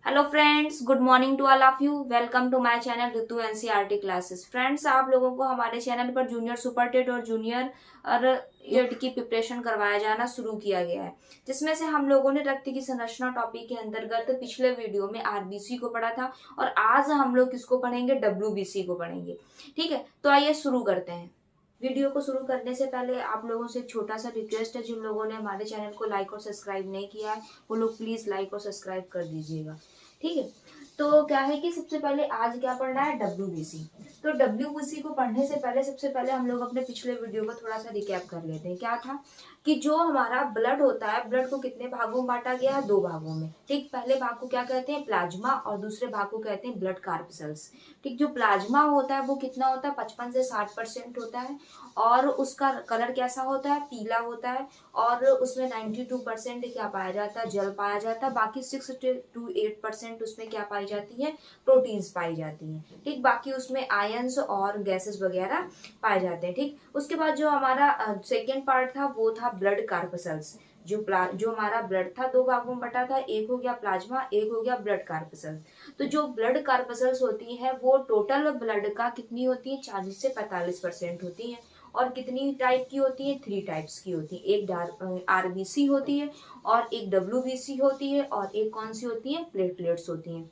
Hello friends, good morning to all of you. Welcome to my channel Ritu NCERT classes. Friends, आप लोगों को हमारे channel पर junior super TET और junior और एड की प्रिपरेशन करवाया जाना शुरू किया गया है, जिसमें से हम लोगों ने रक्त की संरचना टॉपिक के अंतर्गत पिछले वीडियो में आरबीसी को पढ़ा था और आज हम लोग किसको पढ़ेंगे, डब्ल्यूबीसी को पढ़ेंगे। ठीक है, तो आइए शुरू करते हैं। वीडियो को शुरू करने से पहले आप लोगों से एक छोटा सा रिक्वेस्ट है, जिन लोगों ने हमारे चैनल को लाइक और सब्सक्राइब नहीं किया है वो लोग प्लीज लाइक और सब्सक्राइब कर दीजिएगा। ठीक है, तो क्या है कि सबसे पहले आज क्या पढ़ना है, डब्ल्यूबीसी। तो डब्ल्यूबीसी को पढ़ने से पहले सबसे पहले हम लोग अपने पिछले वीडियो को थोड़ा सा रिकैप कर लेते हैं। क्या था कि जो हमारा ब्लड होता है, ब्लड को कितने भागों में बांटा गया है, दो भागों में। ठीक, पहले भाग को क्या कहते हैं, प्लाज्मा, और दूसरे भाग को कहते हैं ब्लड कार्पसेल्स। ठीक, जो प्लाज्मा होता है वो कितना होता है, 55 से 60% होता है और उसका कलर कैसा होता है, पीला होता है और उसमें 92% क्या पाया जाता है, जल पाया जाता है। बाकी 6 to 8% उसमें क्या पाई जाती है, प्रोटीन्स पाई जाती हैं। ठीक, बाकी उसमें आयंस और गैसेस वगैरह पाए जाते हैं। ठीक, उसके बाद जो हमारा सेकेंड पार्ट था वो था ब्लड कार्पसेल्स। जो हमारा ब्लड था दो भागों में बटा था, एक हो गया प्लाज्मा, एक हो गया ब्लड कार्पसेल्स। तो जो ब्लड कार्पसेल्स होती है वो टोटल ब्लड का कितनी होती है, 40 से 45% होती है। और कितनी टाइप की होती है, 3 टाइप्स की होती है। एक आरबीसी होती है और एक डब्ल्यूबीसी होती है और एक कौन सी होती है, प्लेटलेट्स होती हैं।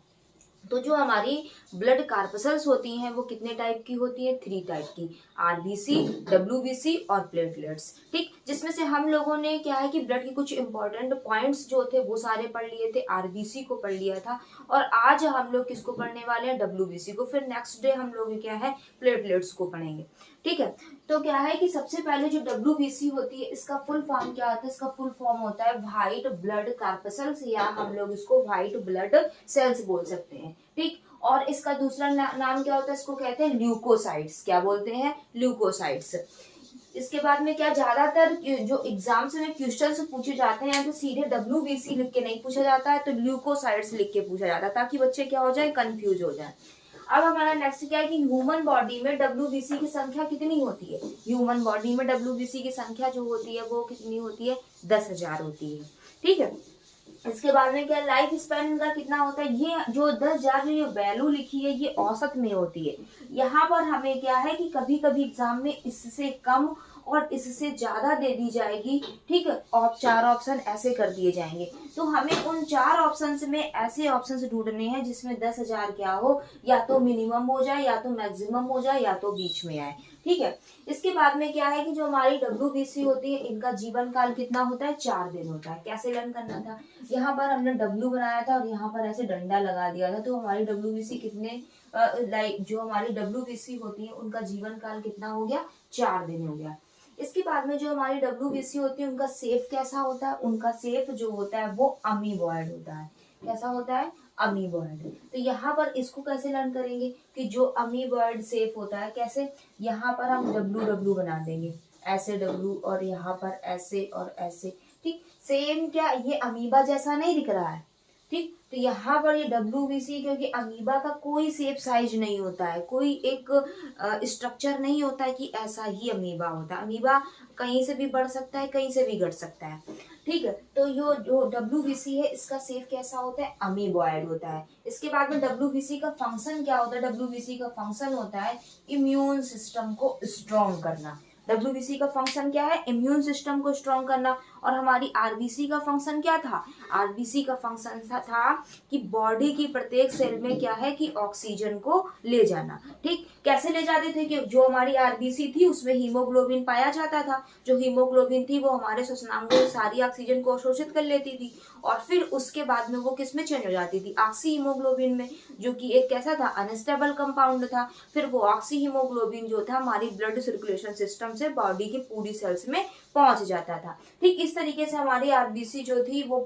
तो जो हमारी ब्लड कार्पसेल्स होती हैं वो कितने टाइप की होती है, 3 टाइप की, आरबीसी, डब्ल्यूबीसी और प्लेटलेट्स। ठीक, जिसमें से हम लोगों ने क्या है कि ब्लड के कुछ इंपॉर्टेंट पॉइंट्स जो थे वो सारे पढ़ लिए थे, आरबीसी को पढ़ लिया था और आज हम लोग किसको पढ़ने वाले हैं, डब्ल्यूबीसी को। फिर नेक्स्ट डे हम लोग क्या है, प्लेटलेट्स को पढ़ेंगे। ठीक है, तो क्या है कि सबसे पहले जो डब्ल्यूबीसी होती है इसका फुल फॉर्म क्या होता है, इसका फुल फॉर्म होता है व्हाइट ब्लड कार्पसेल्स, या हम लोग इसको व्हाइट ब्लड सेल्स बोल सकते हैं। ठीक, और इसका दूसरा नाम क्या होता है, इसको कहते हैं ल्यूकोसाइट्स। क्या बोलते हैं, ल्यूकोसाइट्स। इसके बाद में क्या, ज्यादातर जो एग्जाम्स में क्वेश्चंस पूछे जाते हैं तो सीधे डब्ल्यूबीसी लिख के नहीं पूछा जाता है, तो ल्यूकोसाइट्स लिख के पूछा जाता है, ताकि बच्चे क्या हो जाए, कंफ्यूज हो जाए। अब हमारा नेक्स्ट क्या है कि ह्यूमन बॉडी में डब्ल्यूबीसी की संख्या कितनी होती है। ह्यूमन बॉडी में डब्ल्यूबीसी की संख्या जो होती है वो कितनी होती है, 10,000 होती है। ठीक है, इसके बाद में क्या, लाइफ स्पैन इनका कितना होता है, ये जो 10,000 जो वैल्यू लिखी है ये औसत में होती है। यहाँ पर हमें क्या है कि कभी कभी एग्जाम में इससे कम और इससे ज्यादा दे दी जाएगी। ठीक है, और 4 ऑप्शन ऐसे कर दिए जाएंगे, तो हमें उन 4 ऑप्शन में ऐसे ऑप्शन ढूंढने हैं जिसमें 10,000 क्या हो, या तो मिनिमम हो जाए, या तो मैक्सिमम हो जाए, या तो बीच में आए। ठीक है, इसके बाद में क्या है कि जो हमारी डब्ल्यूबीसी होती है इनका जीवन काल कितना होता है, 4 दिन होता है। कैसे लर्न करना था, यहाँ पर हमने डब्ल्यू बनाया था और यहाँ पर ऐसे डंडा लगा दिया था, तो हमारी डब्ल्यूबीसी कितने जो हमारी डब्ल्यूबीसी होती है उनका जीवन काल कितना हो गया, 4 दिन हो गया। इसके बाद में जो हमारी डब्ल्यूबीसी होती है उनका सेफ कैसा होता है, उनका सेफ जो होता है वो अमीबॉयड होता है। कैसा होता है, अमीबॉयड। तो यहाँ पर इसको कैसे लर्न करेंगे कि जो अमीबॉयड सेफ होता है, कैसे, यहाँ पर हम डब्ल्यू डब्ल्यू बना देंगे, ऐसे डब्ल्यू और यहाँ पर ऐसे और ऐसे। ठीक, सेम क्या, ये अमीबा जैसा नहीं दिख रहा है। ठीक, तो यहाँ पर ये डब्ल्यूबीसी, क्योंकि अमीबा का कोई शेप साइज नहीं होता है, कोई एक स्ट्रक्चर नहीं होता है कि ऐसा ही अमीबा होता है। अमीबा कहीं से भी बढ़ सकता है, कहीं से भी घट सकता है। ठीक है, तो जो डब्ल्यूबीसी है इसका शेप कैसा होता है, अमीबॉयड होता है। इसके बाद में डब्ल्यूबीसी का फंक्शन क्या होता है, डब्ल्यूबीसी का फंक्शन होता है इम्यून सिस्टम को स्ट्रॉन्ग करना। डब्ल्यूबीसी का फंक्शन क्या है, इम्यून सिस्टम को स्ट्रॉन्ग करना। और हमारी आरबीसी का फंक्शन क्या था, आरबीसी का फंक्शन था कि बॉडी की प्रत्येक सेल में क्या है कि ऑक्सीजन को ले जाना। ठीक, कैसे ले जाते थे कि जो हमारी आरबीसी थी उसमें हीमोग्लोबिन पाया जाता था, जो हीमोग्लोबिन थी वो हमारे श्वसनांगों से सारी ऑक्सीजन को अवशोषित कर लेती थी और फिर उसके बाद में वो किस में चेंज हो जाती थी, ऑक्सी हीमोग्लोबिन में, जो कि एक कैसा था, अनस्टेबल कंपाउंड था। फिर वो ऑक्सी हीमोग्लोबिन जो था हमारी ब्लड सर्कुलेशन सिस्टम से बॉडी की पूरी सेल्स में पहुंच जाता था। ठीक, इस तरीके से हमारी आरबीसी जो थी वो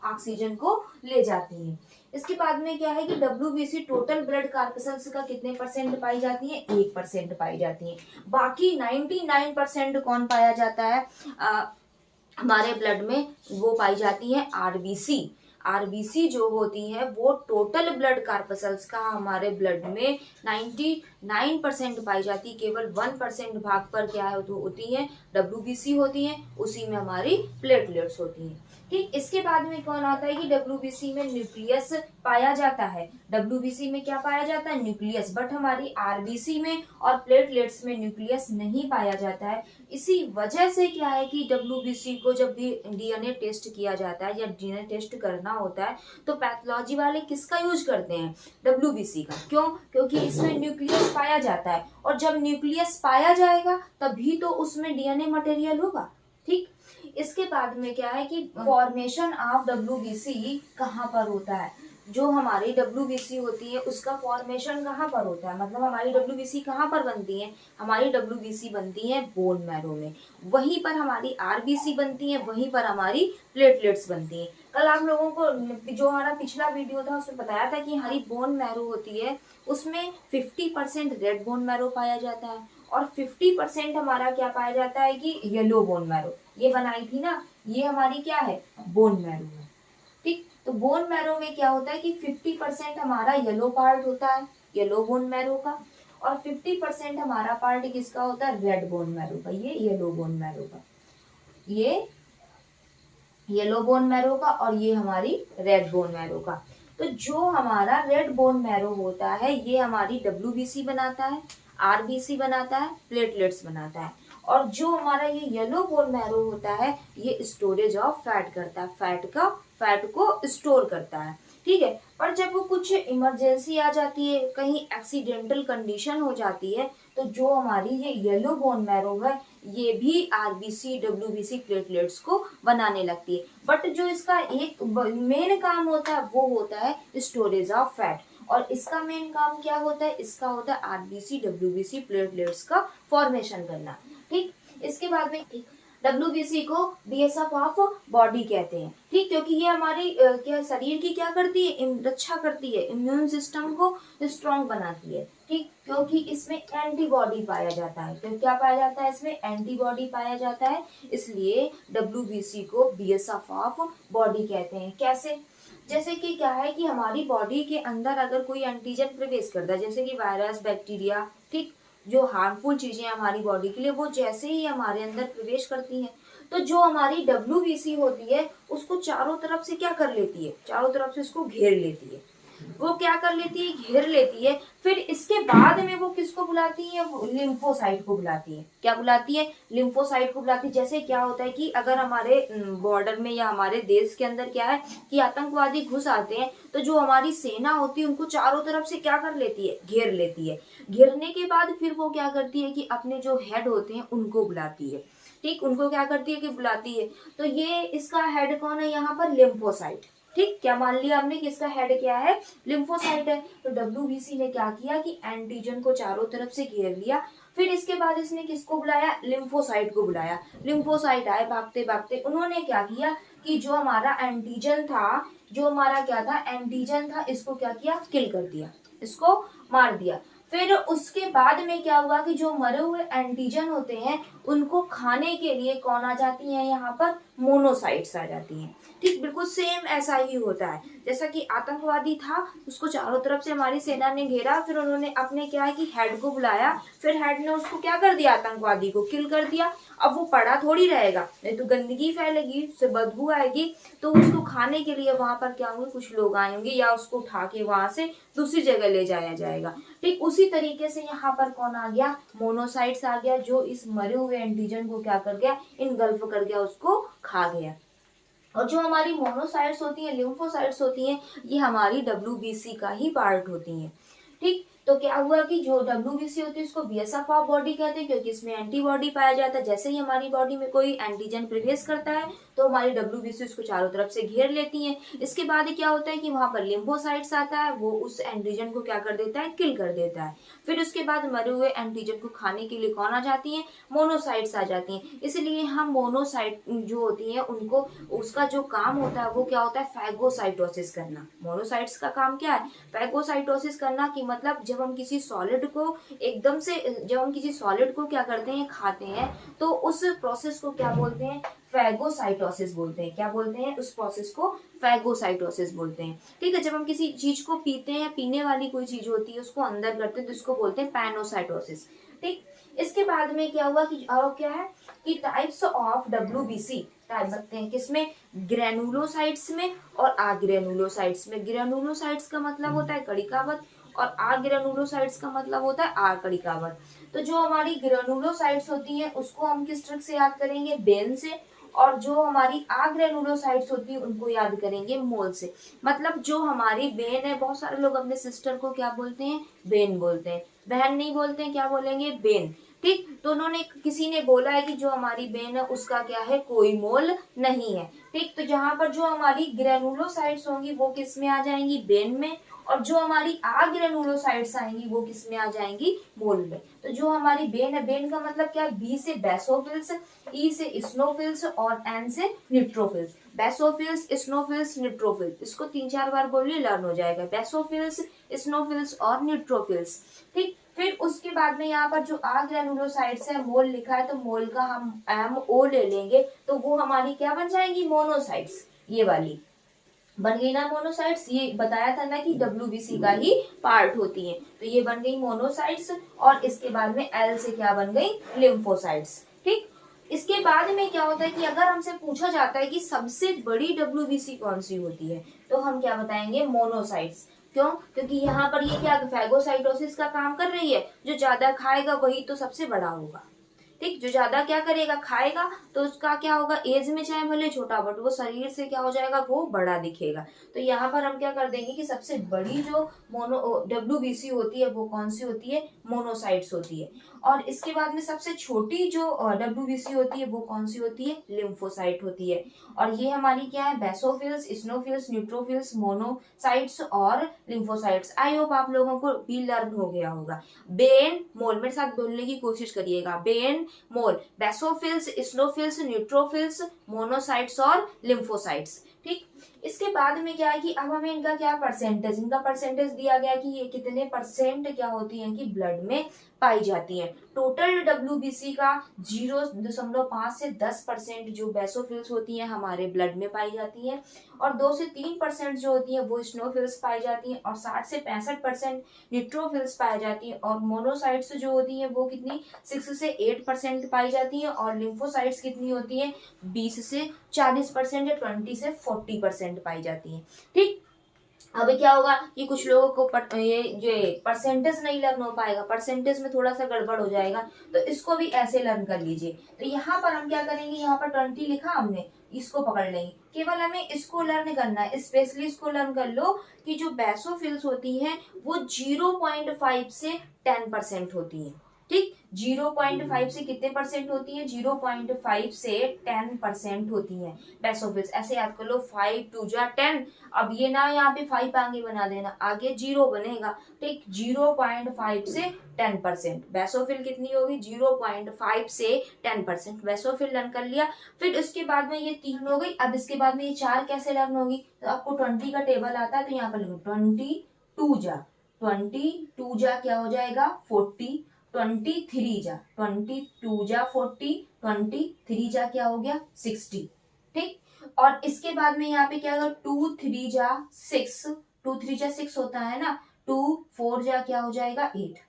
ऑक्सीजन को ले जाती है। इसके बाद में क्या है कि डब्ल्यूबीसी टोटल ब्लड कार्पसेल्स का कितने परसेंट पाई जाती है, 1% पाई जाती है। बाकी 99% कौन पाया जाता है हमारे ब्लड में, वो पाई जाती है आरबीसी। आरबीसी जो होती है वो टोटल ब्लड कार्पसेल्स का हमारे ब्लड में 99% पाई जाती है। केवल 1% भाग पर क्या होती है, डब्ल्यूबीसी होती है, उसी में हमारी प्लेटलेट्स होती हैं। ठीक, इसके बाद में कौन आता है कि डब्ल्यूबीसी में न्यूक्लियस पाया जाता है। डब्ल्यूबीसी में क्या पाया जाता है? न्यूक्लियस। बट हमारी आरबीसी में और प्लेटलेट्स में न्यूक्लियस नहीं पाया जाता है। इसी वजह से क्या है कि डब्ल्यूबीसी को जब भी डीएनए टेस्ट किया जाता है या डीएनए टेस्ट करना होता है तो पैथोलॉजी वाले किसका यूज करते हैं? डब्ल्यूबीसी का। क्यों? क्योंकि इसमें न्यूक्लियस पाया जाता है, और जब न्यूक्लियस पाया जाएगा तभी तो उसमें डीएनए मटेरियल होगा। ठीक, इसके बाद में क्या है कि फॉर्मेशन ऑफ डब्ल्यूबीसी कहाँ पर होता है? जो हमारी डब्ल्यूबीसी होती है उसका फॉर्मेशन कहाँ पर होता है, मतलब हमारी डब्ल्यूबीसी कहाँ पर बनती है? हमारी डब्ल्यूबीसी बनती है बोन मैरो में। वहीं पर हमारी आरबीसी बनती है, वहीं पर हमारी प्लेटलेट्स बनती है। कल आप लोगों को जो हमारा पिछला वीडियो था उसमें बताया था कि हमारी बोन मैरो होती है उसमें 50% रेड बोन मैरो पाया जाता है और 50% हमारा क्या पाया जाता है कि येलो बोन मैरो। ये बनाई थी ना, ये हमारी क्या है? बोन मैरो है। ठीक, तो बोन मैरो में क्या होता है कि 50% हमारा येलो पार्ट होता है, येलो बोन मैरो का, और 50% हमारा पार्ट किसका होता है? रेड बोन मैरो का। ये येलो बोन मैरो का, ये येलो बोन मैरो का, और ये हमारी रेड बोन मैरो का। तो जो हमारा रेड बोन मैरो होता है ये हमारी डब्ल्यूबीसी बनाता है, आरबीसी बनाता है, प्लेटलेट्स बनाता है। और जो हमारा ये येलो बोन मैरो होता है ये स्टोरेज ऑफ फैट करता है, फैट को स्टोर करता है। ठीक है, पर जब वो कुछ इमरजेंसी आ जाती है, कहीं एक्सीडेंटल कंडीशन हो जाती है, तो जो हमारी ये येलो बोन मैरो है ये भी आरबीसी, डब्ल्यूबीसी, प्लेटलेट्स को बनाने लगती है। बट जो इसका एक मेन काम होता है वो होता है स्टोरेज ऑफ फैट, और इसका मेन काम क्या होता है? इसका होता है आरबीसी, डब्ल्यूबीसी, प्लेटलेट्स का फॉर्मेशन करना। ठीक, इसके बाद में डब्ल्यूबीसी को बीएसएफ ऑफ बॉडी कहते हैं। ठीक, क्योंकि ये हमारी क्या शरीर की क्या करती है? रक्षा करती है, इम्यून सिस्टम को स्ट्रॉन्ग बनाती है। ठीक, क्योंकि इसमें एंटीबॉडी पाया जाता है। तो क्या पाया जाता है? इसमें एंटीबॉडी पाया जाता है, इसलिए डब्ल्यूबीसी को बीएसएफ ऑफ बॉडी कहते हैं। कैसे? जैसे कि क्या है कि हमारी बॉडी के अंदर अगर कोई एंटीजन प्रवेश करता है, जैसे कि वायरस, बैक्टीरिया, ठीक, जो हार्मफुल चीजें हमारी बॉडी के लिए, वो जैसे ही हमारे अंदर प्रवेश करती हैं तो जो हमारी डब्ल्यूबीसी होती है उसको चारों तरफ से क्या कर लेती है? चारों तरफ से उसको घेर लेती है। वो क्या कर लेती है? घेर लेती है। फिर इसके बाद में वो किसको बुलाती है? लिम्फोसाइट को बुलाती है। क्या बुलाती है? लिम्फोसाइट को बुलाती है। जैसे क्या होता है कि अगर हमारे बॉर्डर में या हमारे देश के अंदर क्या है कि आतंकवादी घुस आते हैं तो जो हमारी सेना होती है उनको चारों तरफ से क्या कर लेती है? घेर लेती है। घेरने के बाद फिर वो क्या करती है कि अपने जो हेड होते हैं उनको बुलाती है। ठीक, उनको क्या करती है कि बुलाती है। तो ये इसका हेड कौन है यहाँ पर? लिम्फोसाइट। ठीक, क्या मान लिया हमने कि इसका हेड क्या है? लिम्फोसाइट है। तो डब्ल्यूबीसी ने क्या किया कि एंटीजन को चारों तरफ से घेर लिया। फिर इसके बाद इसने किसको बुलाया? लिम्फोसाइट को बुलाया। लिम्फोसाइट आए भागते भागते, उन्होंने क्या किया कि जो हमारा एंटीजन था, जो हमारा क्या था? एंटीजन था, इसको क्या किया? किल कर दिया, इसको मार दिया। फिर उसके बाद में क्या हुआ कि जो मरे हुए एंटीजन होते हैं उनको खाने के लिए कौन आ जाती है? यहाँ पर मोनोसाइट्स आ जाती हैं। ठीक, बिल्कुल सेम ऐसा ही होता है। जैसा कि आतंकवादी था, उसको चारों तरफ से हमारी सेना ने घेरा, फिर उन्होंने अपने क्या है कि हेड को बुलाया, फिर हेड ने उसको क्या कर दिया? आतंकवादी को किल कर दिया। अब वो पड़ा थोड़ी रहेगा, नहीं तो गंदगी फैलेगी, उससे बदबू आएगी, तो उसको खाने के लिए वहां पर क्या होंगे? कुछ लोग आएंगे या उसको उठा के वहां से दूसरी जगह ले जाया जाएगा। ठीक, उसी तरीके से यहाँ पर कौन आ गया? मोनोसाइट्स आ गया, जो इस मरे हुए एंटीजन को क्या कर गया? इनगल्फ कर गया, उसको खा गया। और जो हमारी मोनोसाइट्स होती हैं, लिम्फोसाइट्स होती हैं, ये हमारी डब्ल्यूबीसी का ही पार्ट होती हैं। ठीक, तो क्या हुआ कि जो डब्ल्यूबीसी होती है उसको बीएसएफ ऑफ बॉडी कहते हैं, क्योंकि इसमें एंटीबॉडी पाया जाता है। जैसे ही हमारी बॉडी में कोई एंटीजन प्रवेश करता है तो हमारी डब्ल्यूबीसी उसको चारों तरफ से घेर लेती है। इसके बाद क्या होता है कि वहां पर लिम्फोसाइट्स आता है, वो उस एंटीजन को क्या कर देता है? किल कर देता है। फिर उसके बाद मरे हुए एंटीजन को खाने के लिए कौन आ जाती है? मोनोसाइट्स आ जाती हैं। इसलिए हम मोनोसाइट जो होती है उनको, उसका जो काम होता है वो क्या होता है? फैगोसाइटोसिस करना। मोनोसाइट्स का काम क्या है? फैगोसाइटोसिस करना। की मतलब जब हम किसी सॉलिड को एकदम से, जब हम किसी सॉलिड को क्या करते हैं? खाते हैं, तो उस प्रोसेस को क्या बोलते हैं? फैगोसाइटोसिस बोलते हैं। क्या बोलते हैं? उस प्रोसेस को फैगोसाइटोसिस बोलते हैं। ठीक है, जब हम किसी चीज को पीते हैं, पीने वाली कोई चीज होती है उसको अंदर करते हैं तो इसको बोलते हैं पैनोसाइटोसिस। ठीक, इसके बाद में क्या हुआ कि और क्या है कि टाइप्स ऑफ डब्ल्यूबीसी, पाए सकते हैं, किसमें, ग्रेनुलोसाइट्स में और आग्रेनुलोसाइट्स में। ग्रेनुलोसाइट्स का मतलब होता है कणिकावत और आग्रेनुलोसाइट्स का मतलब होता है आकणिकावत। तो जो हमारी ग्रेनुलोसाइट्स होती हैं उसको हम किस ट्रिक से याद करेंगे, बेन से, और जो हमारी आग्रेनुलोसाइट्स होती है उनको याद करेंगे मोल से। मतलब जो हमारी बेन है, बहुत सारे लोग अपने सिस्टर को क्या बोलते हैं, बेन बोलते हैं, बहन नहीं बोलते हैं, क्या बोलेंगे, बेन। ठीक, तो उन्होंने, किसी ने बोला है कि जो हमारी बेन है उसका क्या है, कोई मोल नहीं है। ठीक, तो यहाँ पर जो हमारी ग्रेनुलोसाइट्स होंगी वो किस में आ जाएंगी, बेन में, और जो हमारी आग्रेनुलोसाइट्स आएंगी वो किस में आ जाएंगी, मोल में। तो जो हमारी बेन है, बेन का मतलब क्या है, बी से बेसोफिल्स, ई से स्नोफिल्स और एन से न्यूट्रोफिल्स। बेसोफिल्स, स्नोफिल्स, न्यूट्रोफिल्स, इसको 3-4 बार बोलिए, लर्न हो जाएगा। बेसोफिल्स, स्नोफिल्स और न्यूट्रोफिल्स। ठीक, फिर उसके बाद में यहाँ पर जो आग्रेनुलोसाइट्स है, मोल लिखा है, तो मोल का हम MO ले लेंगे तो वो हमारी क्या बन जाएगी, मोनोसाइट्स। ये वाली बन गई ना मोनोसाइट्स। ये बताया था ना कि WBC का ही पार्ट होती है, तो ये बन गई मोनोसाइट्स। और इसके बाद में L से क्या बन गई, लिम्फोसाइट्स। ठीक, इसके बाद में क्या होता है कि अगर हमसे पूछा जाता है कि सबसे बड़ी WBC कौन सी होती है, तो हम क्या बताएंगे, मोनोसाइट्स। क्यों, क्योंकि यहाँ पर ये क्या फैगोसाइटोसिस का काम कर रही है, जो ज्यादा खाएगा वही तो सबसे बड़ा होगा। ठीक, जो ज्यादा क्या करेगा, खाएगा, तो उसका क्या होगा, एज में चाहे भले छोटा बट वो शरीर से क्या हो जाएगा, वो बड़ा दिखेगा। तो यहाँ पर हम क्या कर देंगे कि सबसे बड़ी जो WBC होती है वो कौन सी होती है, मोनोसाइट्स होती है। और इसके बाद में सबसे छोटी जो WBC होती है वो कौन सी होती है, लिम्फोसाइट होती है। और ये हमारी क्या है, बेसोफिल्स, स्नोफिल्स, न्यूट्रोफिल्स, मोनोसाइट्स और लिम्फोसाइट्स। आई होप आप लोगों को भी लर्न हो गया होगा। बेन, मोल, मेरे साथ बोलने की कोशिश करिएगा, बेन, मोल, बेसोफिल्स, स्नोफिल्स, न्यूट्रोफिल्स, मोनोसाइट्स और लिम्फोसाइट्स। ठीक, इसके बाद में क्या है कि अब हमें इनका क्या परसेंटेज, इनका परसेंटेज दिया गया कि ये कितने % क्या होती हैं कि ब्लड में पाई जाती है। टोटल WBC का 0.5 से 10% जो बेसोफिल्स होती हैं हमारे ब्लड में पाई जाती हैं, और 2 से 3% जो होती है वो स्नोफिल्स पाई जाती हैं, और 60 से 65% न्यूट्रोफिल्स पाई जाती हैं, और मोनोसाइट्स जो होती हैं वो कितनी, 6 से 8% पाई जाती हैं, और लिम्फोसाइट्स कितनी होती हैं, 20 से 40% या 20 से 40% पाई जाती हैं। ठीक, अभी क्या होगा कि कुछ लोगों को ये परसेंटेज नहीं लर्न हो पाएगा, परसेंटेज में थोड़ा सा गड़बड़ हो जाएगा, तो इसको भी ऐसे लर्न कर लीजिए। तो यहाँ पर हम क्या करेंगे, यहाँ पर 20 लिखा हमने, इसको पकड़ लेंगे, केवल हमें इसको लर्न करना है, स्पेशली इसको लर्न कर लो कि जो बेसोफिल्स होती है वो 0.5 से 10% होती है। ठीक, 0.5 से कितने % होती है, 0.5 से 10% होती है बेसोफिल्स। ऐसे याद कर लो, 5 2 जा 10। अब ये ना यहाँ पे 5 आगे बना देना, आगे 0 बनेगा। ठीक, 0.5 से 10% बेसोफिल कितनी होगी, 0.5 से 10% बेसोफिल लर्न कर लिया। फिर उसके बाद में ये 3 हो गई। अब इसके बाद में ये 4 कैसे लर्न होगी, तो आपको 20 का टेबल आता है, तो यहाँ पर लिखो 22 जा, 22 जा क्या हो जाएगा, 40, 23 जा, 22 जा 40, 23 जा क्या हो गया, 60। ठीक, और इसके बाद में यहाँ पे क्या होगा, 2 3 जा 6, 2 3 जा 6 होता है ना, 2 4 जा क्या हो जाएगा, 8,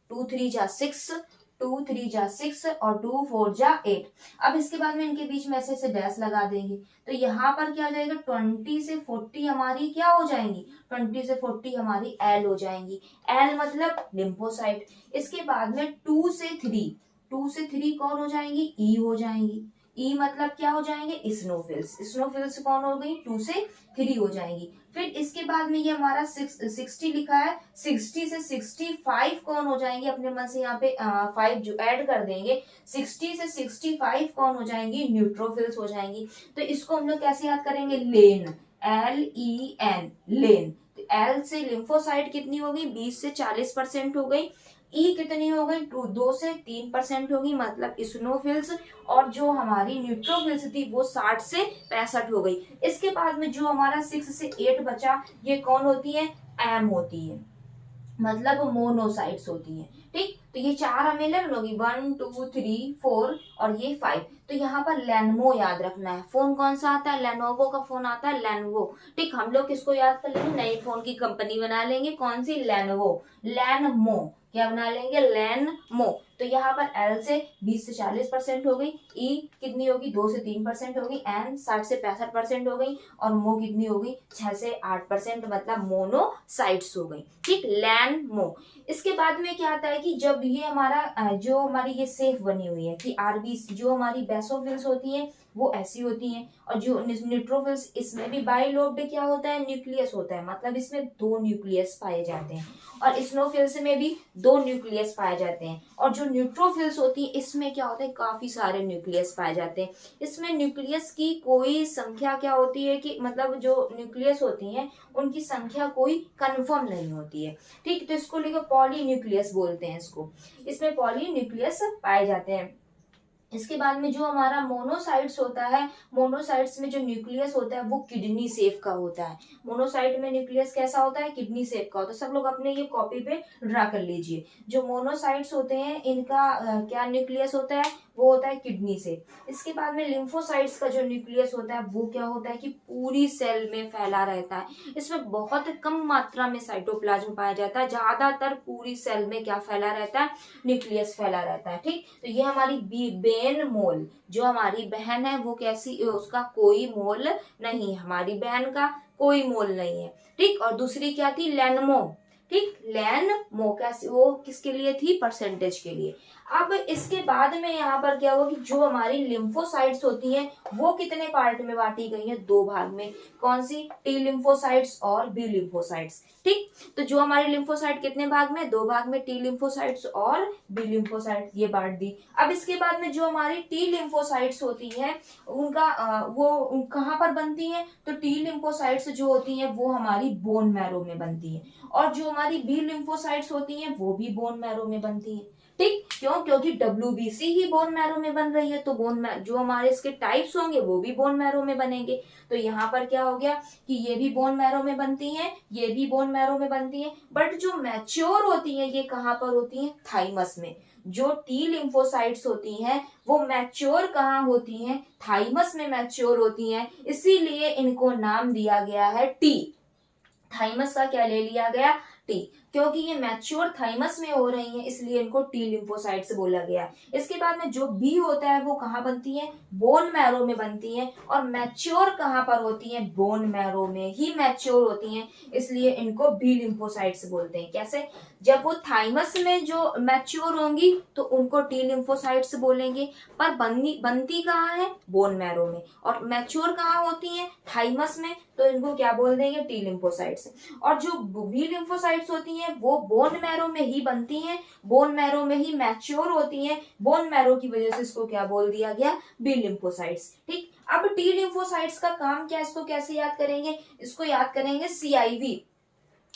2 3 जा 6, 2 3 जा 6 और 2 4 जा 8। अब इसके बाद में इनके बीच में ऐसे डैश लगा देंगे, तो यहाँ पर क्या हो जाएगा, 20 से 40 हमारी क्या हो जाएंगी, 20 से 40 हमारी L हो जाएंगी। L मतलब लिम्फोसाइट। इसके बाद में 2 से 3, 2 से 3 कौन हो जाएंगी, E हो जाएंगी। ई मतलब क्या हो जाएंगे, स्नोफिल्स। स्नोफिल्स कौन हो गई, 2 से 3 हो जाएंगी। फिर इसके बाद में ये हमारा 60 लिखा है, 60 से 65 कौन हो जाएंगे, अपने मन से यहाँ पे 5 जो ऐड कर देंगे, 60 से 65 कौन हो जाएंगी, न्यूट्रोफिल्स हो जाएंगी। तो इसको हम लोग कैसे याद करेंगे, लेन, LEN, लेन। तो L से लिम्फोसाइट कितनी होगी, 20 से 40% हो गई। ई कितनी हो गई, 2 से 3% होगी, मतलब स्नोफिल्स। और जो हमारी न्यूट्रोफिल्स थी वो 60 से 65 हो गई। इसके बाद में जो हमारा 6 से 8 बचा, ये कौन होती है, एम होती है, मतलब मोनोसाइट्स होती है। ठीक, तो ये 4 हमें ले लोगी, 1 2 3 4 और ये 5। तो यहाँ पर लेनवो याद रखना है। फोन कौन सा आता है? लेनोवो का फोन आता है, लेनवो। ठीक, हम लोग किसको याद कर लेंगे? नई फोन की कंपनी बना लेंगे, कौन सी? लेनवो, लैनमो। क्या बना लेंगे? लैनमो। तो यहाँ पर एल से 20 से 40% हो गई, ई कितनी होगी? 2 से 3% हो गई, एन 60 से 65% हो गई, और मो कितनी हो गई? 6 से 8%, मतलब मोनोसाइट्स हो गई। ठीक, लैनमो। इसके बाद में क्या आता है कि जब ये हमारा जो हमारी ये सेफ बनी हुई है कि आरबीसी, जो हमारी बेसोफिल्स होती है वो ऐसी होती हैं, और जो न्यूट्रोफिल्स, इसमें भी बाइलोब्ड क्या होता है? न्यूक्लियस होता है, मतलब इसमें 2 न्यूक्लियस पाए जाते हैं। और स्नोफिल्स में भी 2 न्यूक्लियस पाए जाते हैं। और जो न्यूट्रोफिल्स होती है इसमें क्या होता है? काफी सारे न्यूक्लियस पाए जाते हैं। इसमें न्यूक्लियस की कोई संख्या क्या होती है कि मतलब जो न्यूक्लियस होती हैं उनकी संख्या कोई कंफर्म नहीं होती है। ठीक, तो इसको लेकर पॉलीन्यूक्लियस बोलते हैं इसको। इसमें पॉलीन्यूक्लियस पाए जाते हैं। इसके बाद में जो हमारा मोनोसाइट्स होता है, मोनोसाइट्स में जो न्यूक्लियस होता है वो किडनी शेप का होता है। मोनोसाइट में न्यूक्लियस कैसा होता है? किडनी शेप का होता है। सब लोग अपने ये कॉपी पे ड्रा कर लीजिए। जो मोनोसाइट्स होते हैं इनका क्या न्यूक्लियस होता है? वो होता है किडनी से। इसके बाद में लिम्फोसाइट्स का जो न्यूक्लियस होता है वो क्या होता है कि पूरी सेल में फैला रहता है। इसमें बहुत कम मात्रा में साइटोप्लाज्म पाया जाता है, ज्यादातर पूरी सेल में क्या फैला रहता है? न्यूक्लियस फैला रहता है। ठीक, तो ये हमारी बेन मोल, जो हमारी बहन है वो कैसी? उसका कोई मोल नहीं, हमारी बहन का कोई मोल नहीं है। ठीक, और दूसरी क्या थी? लेनमो। ठीक, लेनमो कैसे? वो किसके लिए थी? परसेंटेज के लिए। अब इसके बाद में यहाँ पर क्या हुआ कि जो हमारी लिम्फोसाइट्स होती हैं वो कितने पार्ट में बांटी गई हैं? 2 भाग में। कौन सी? टी लिम्फोसाइट्स और बी लिम्फोसाइट्स। ठीक, तो जो हमारी लिम्फोसाइट कितने भाग में? 2 भाग में, टी लिम्फोसाइट्स और बी लिम्फोसाइट, ये बांट दी। अब इसके बाद में जो हमारी टी लिम्फोसाइट्स होती हैं उनका वो कहाँ पर बनती हैं? तो टी लिम्फोसाइट्स जो होती हैं वो हमारी बोन मैरो में बनती हैं, और जो हमारी बी लिम्फोसाइट्स होती हैं वो भी बोन मैरो में बनती हैं। ठीक, क्यों? क्योंकि डब्ल्यूबीसी ही बोन मैरो में बन रही है, तो जो हमारे इसके टाइप्स होंगे वो भी बोन मैरो में बनेंगे। तो यहाँ पर क्या हो गया कि ये भी बोन मैरो में बनती हैं, ये भी बोन मैरो में बनती हैं, बट जो मैच्योर होती हैं ये कहाँ पर होती हैं? थाइमस में। जो टी लिम्फोसाइट्स होती हैं वो मैच्योर कहाँ होती हैं? थाइमस में मैच्योर होती हैं, इसीलिए इनको नाम दिया गया है टी। थाइमस का क्या ले लिया गया? टी, क्योंकि ये मैच्योर थाइमस में हो रही हैं इसलिए इनको टी लिम्फोसाइट्स बोला गया। इसके बाद में जो बी होता है वो कहाँ बनती है? बोन मैरो में बनती है, और मैच्योर कहाँ पर होती है? बोन मैरो में ही मैच्योर होती हैं, इसलिए इनको बी लिम्फोसाइट्स बोलते हैं। कैसे? जब वो थाइमस में जो मैच्योर होंगी तो उनको टी लिम्फोसाइट्स बोलेंगे, पर बनती कहाँ है? बोन मैरो में। और मैच्योर कहाँ होती है? थाइमस में, तो इनको क्या बोल देंगे? T lymphocytes. और जो बी लिम्फोसाइट्स होती हैं वो बोन मैरो में ही बनती हैं, बोन मैरो में ही मैच्योर होती हैं, बोन मैरो की वजह से इसको क्या बोल दिया गया? B lymphocytes. ठीक, अब टी लिम्फोसाइट्स का काम क्या? इसको कैसे याद करेंगे? इसको याद करेंगे सीआईवी।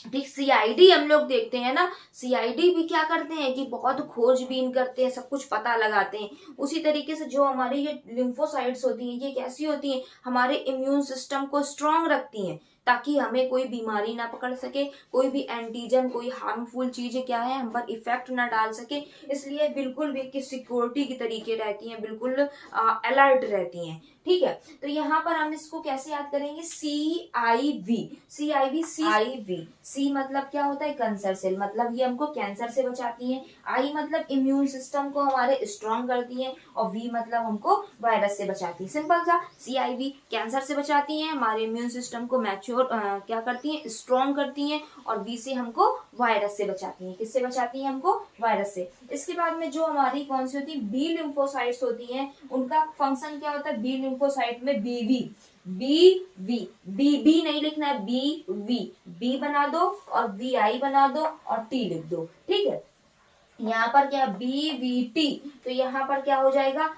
ठीक, सीआईडी हम लोग देखते हैं ना, सीआईडी भी क्या करते हैं कि बहुत खोजबीन करते हैं, सब कुछ पता लगाते हैं। उसी तरीके से जो हमारी ये लिम्फोसाइट्स होती हैं ये कैसी होती हैं? हमारे इम्यून सिस्टम को स्ट्रांग रखती हैं, ताकि हमें कोई बीमारी ना पकड़ सके, कोई भी एंटीजन, कोई हार्मफुल चीजें क्या है हम पर इफेक्ट ना डाल सके। इसलिए बिल्कुल भी की सिक्योरिटी की तरीके रहती हैं, बिल्कुल अलर्ट रहती हैं। ठीक है, तो यहाँ पर हम इसको कैसे याद करेंगे? CIV, CIV, CIV। सी मतलब क्या होता है? कैंसर सेल, मतलब ये हमको कैंसर से बचाती हैं। आई मतलब इम्यून सिस्टम को हमारे स्ट्रांग करती हैं, और वी मतलब हमको वायरस से बचाती है। सिंपल सा, CIV कैंसर से बचाती हैं, हमारे इम्यून सिस्टम को मैच्योर क्या करती हैं? स्ट्रांग करती हैं, और वी से हमको वायरस से बचाती हैं। किससे बचाती हैं? हमको वायरस से। इसके बाद में जो हमारी कौन सी होती है? बी लिम्फोसाइट्स होती हैं, उनका फंक्शन क्या होता है? बी लिम्फोसाइट में BV, BV, बी नहीं लिखना है, BV, बी बना दो और VI बना दो और T लिख दो। ठीक है, यहाँ पर क्या? BVT, तो यहाँ पर क्या हो जाएगा?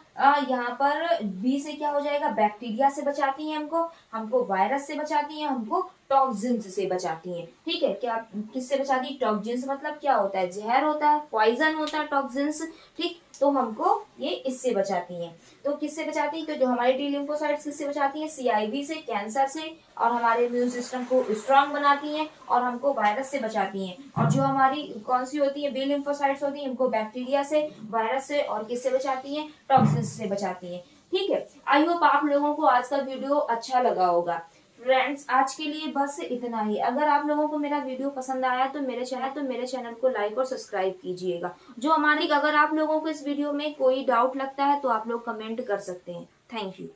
यहाँ पर बी से क्या हो जाएगा? बैक्टीरिया से बचाती हैं हमको, हमको वायरस से बचाती हैं, हमको टॉक्सिन्स से बचाती हैं। ठीक है, क्या किससे बचाती है? टॉक्सिन्स मतलब क्या होता है? जहर होता है, पॉइजन होता है टॉक्सिन्स। ठीक, तो हमको ये इससे बचाती हैं। तो किससे बचाती है? तो जो हमारी टी लिम्फोसाइट्स किससे बचाती हैं? CIV से, कैंसर से, और हमारे इम्यून सिस्टम को स्ट्रांग बनाती हैं और हमको वायरस से बचाती हैं। और जो हमारी कौन सी होती है? बी लिम्फोसाइट्स होती है, इनको बैक्टीरिया से, वायरस से और किससे बचाती हैं? टॉक्सिन से बचाती हैं। ठीक है, आई होप आप लोगों को आज का वीडियो अच्छा लगा होगा। फ्रेंड्स, आज के लिए बस इतना ही। अगर आप लोगों को मेरा वीडियो पसंद आया तो मेरे चैनल को लाइक और सब्सक्राइब कीजिएगा। जो हमारी, अगर आप लोगों को इस वीडियो में कोई डाउट लगता है तो आप लोग कमेंट कर सकते हैं। Thank you.